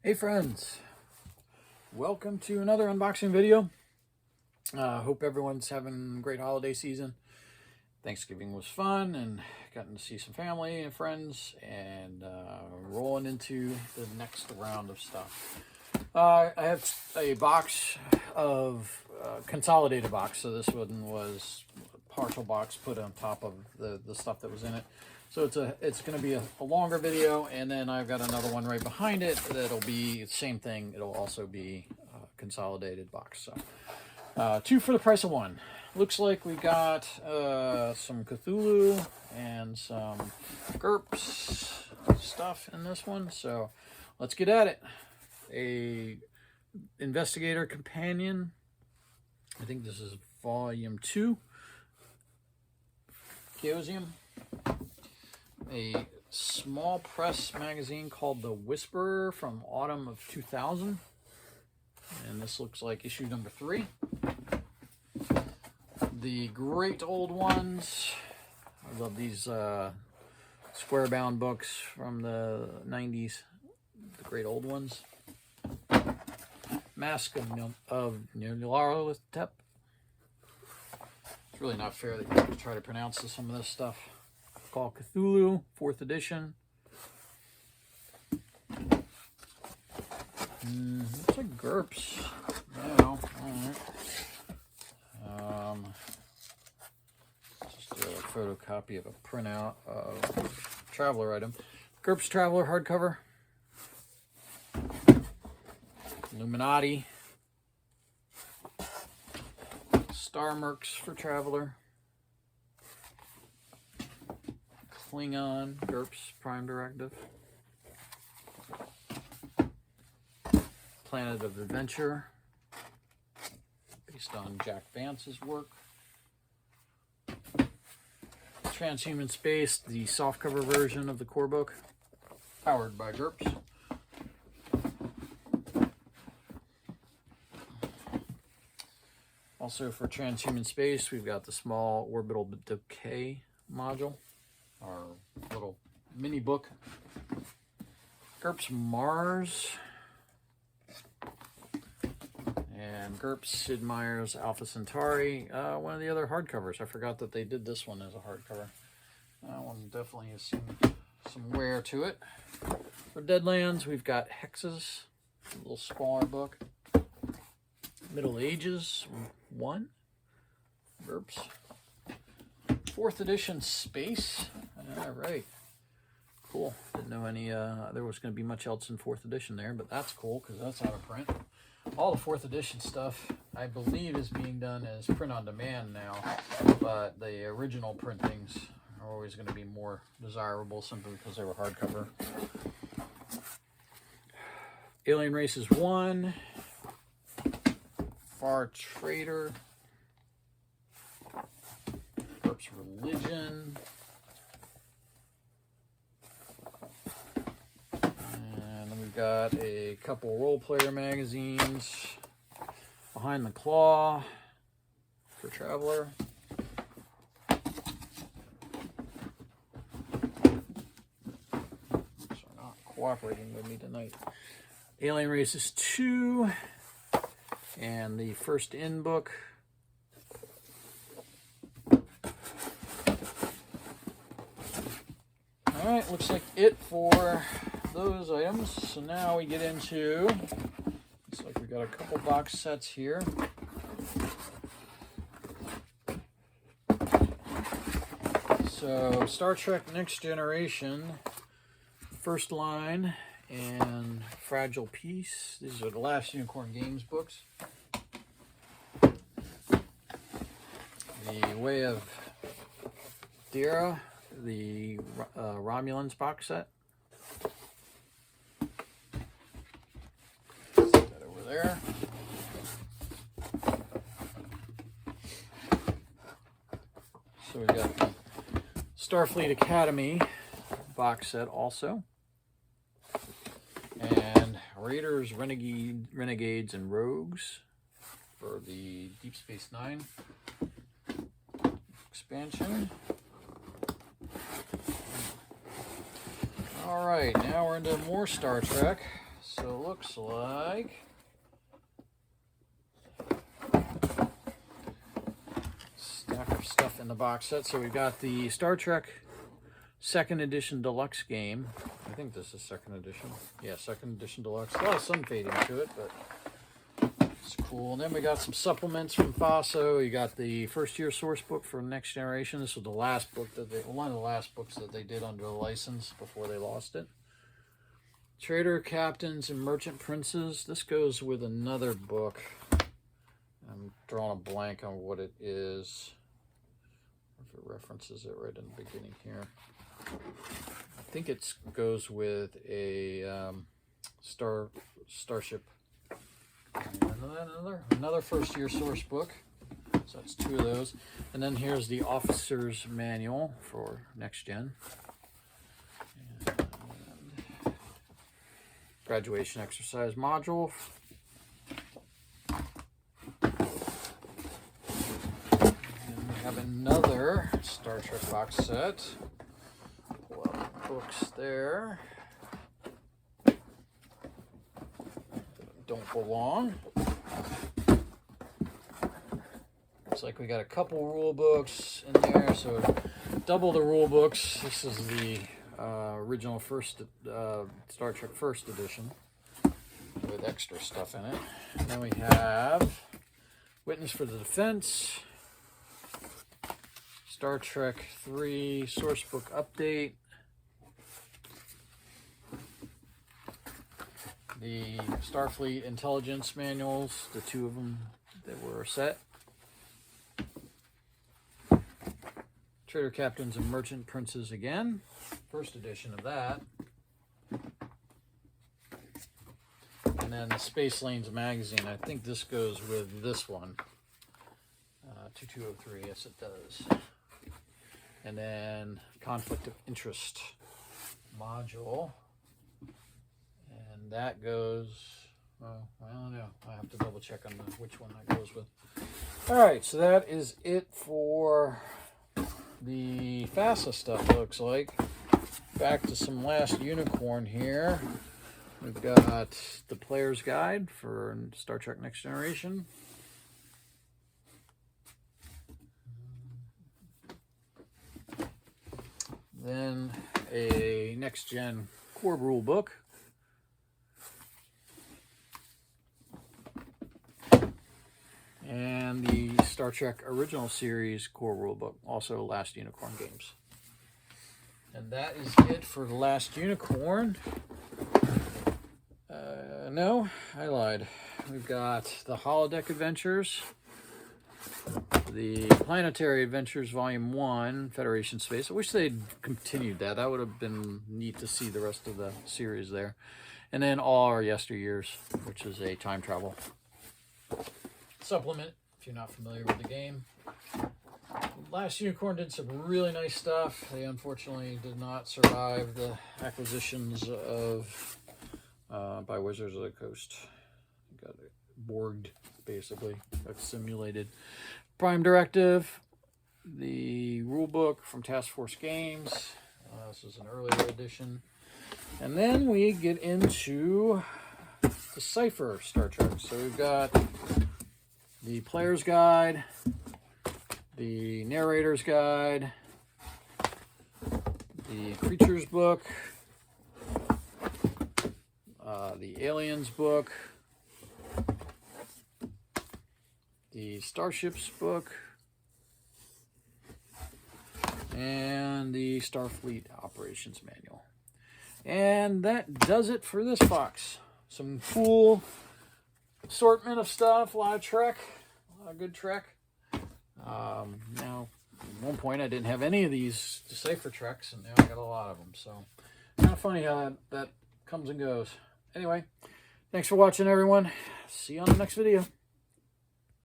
Hey friends, welcome to another unboxing video. Hope everyone's having a great holiday season. Thanksgiving was fun and gotten to see some family and friends and rolling into the next round of stuff. I have a box of consolidated box, so this one was a partial box put on top of the stuff that was in it. So it's going to be a longer video, and then I've got another one right behind it that'll be the same thing. It'll also be a consolidated box. So two for the price of one. Looks like we got some Cthulhu and some GURPS stuff in this one. So let's get at it. A Investigator Companion. I think this is volume 2. Chaosium. A small press magazine called The Whisperer from autumn of 2000. And this looks like issue number 3. The Great Old Ones. I love these square bound books from the 90s. The Great Old Ones. Mask of Nyarlathotep. It's really not fair that you have to try to pronounce some of this stuff. Called Cthulhu, 4th edition. Looks like GURPS. No, alright. Just a photocopy of a printout of Traveler item. GURPS Traveler hardcover. Illuminati. Star Mercs for Traveler. Klingon, GURPS Prime Directive. Planet of Adventure, based on Jack Vance's work. Transhuman Space, the softcover version of the core book, powered by GURPS. Also for Transhuman Space, we've got the small orbital decay module. Our little mini book. GURPS Mars. And GURPS Sid Meier's Alpha Centauri. One of the other hardcovers. I forgot that they did this one as a hardcover. That one definitely has some wear to it. For Deadlands, we've got Hexes. A little smaller book. Middle Ages 1. GURPS. 4th edition Space. All right, cool. Didn't know any there was going to be much else in 4th edition there, but that's cool because that's out of print. All the 4th edition stuff, I believe, is being done as print on demand now, but the original printings are always going to be more desirable simply because they were hardcover. Alien Races 1, Far Trader, GURPS Religion, and then we've got a couple role player magazines. Behind the Claw for Traveler. So not cooperating with me tonight. Alien Races 2 and the First In book. Alright, looks like it for those items. So now we get into, looks like we got a couple box sets here. So Star Trek Next Generation, First Line, and Fragile Peace. These are the Last Unicorn Games books. The Way of Dira, the Romulans box set. Set that over there. So we got the Starfleet Academy box set also. And Raiders, Renegades, and Rogues for the Deep Space Nine expansion. All right, now we're into more Star Trek. So it looks like stack of stuff in the box set. So we got the Star Trek 2nd edition deluxe game. I think this is 2nd edition. Yeah, 2nd edition deluxe. A lot of sun fading to it, but it's cool. And then we got some supplements from FASA. You got the first year source book for Next Generation. This was the last book that one of the last books that they did under the license before they lost it. Trader Captains and Merchant Princes. This goes with another book. I'm drawing a blank on what it is. If it references it right in the beginning here. I think it goes with a starship. And another first year source book. So that's 2 of those. And then here's the officer's manual for Next Gen. And graduation exercise module. And we have another Star Trek box set. Pull out the books there. Don't belong. Looks like we got a couple rule books in there, so double the rule books. This is the original Star Trek 1st edition with extra stuff in it. And then we have Witness for the Defense, Star Trek 3 source book update, the Starfleet intelligence manuals, the 2 of them that were set, Trader Captains and Merchant Princes again, 1st edition of that, and then the Space Lanes magazine. I think this goes with this one, 2203, yes it does. And then Conflict of Interest module. And that goes, well, I don't know. I have to double check on which one that goes with. All right, so that is it for the FASA stuff, looks like. Back to some Last Unicorn here. We've got the Player's Guide for Star Trek Next Generation. Then a Next Gen core rule book. And the Star Trek Original Series core rulebook, also Last Unicorn games. And that is it for the Last Unicorn. No, I lied. We've got the Holodeck Adventures, the Planetary Adventures Volume 1, Federation Space. I wish they'd continued that. That would have been neat to see the rest of the series there. And then All Our Yesteryears, which is a time travel supplement, if you're not familiar with the game. Last Unicorn did some really nice stuff. They unfortunately did not survive the acquisitions of by Wizards of the Coast. Got it borged, basically. Got simulated. Prime Directive, the rule book from Task Force Games. This is an earlier edition. And then we get into Decipher Star Trek. So we've got the Player's Guide, the Narrator's Guide, the Creatures book, the Aliens book, the Starships book, and the Starfleet Operations Manual. And that does it for this box. Some cool assortment of stuff, a lot of Trek, a lot of good Trek. Now, at one point I didn't have any of these Decipher Treks, and now I got a lot of them. So, kind of funny how that comes and goes. Anyway, thanks for watching, everyone. See you on the next video.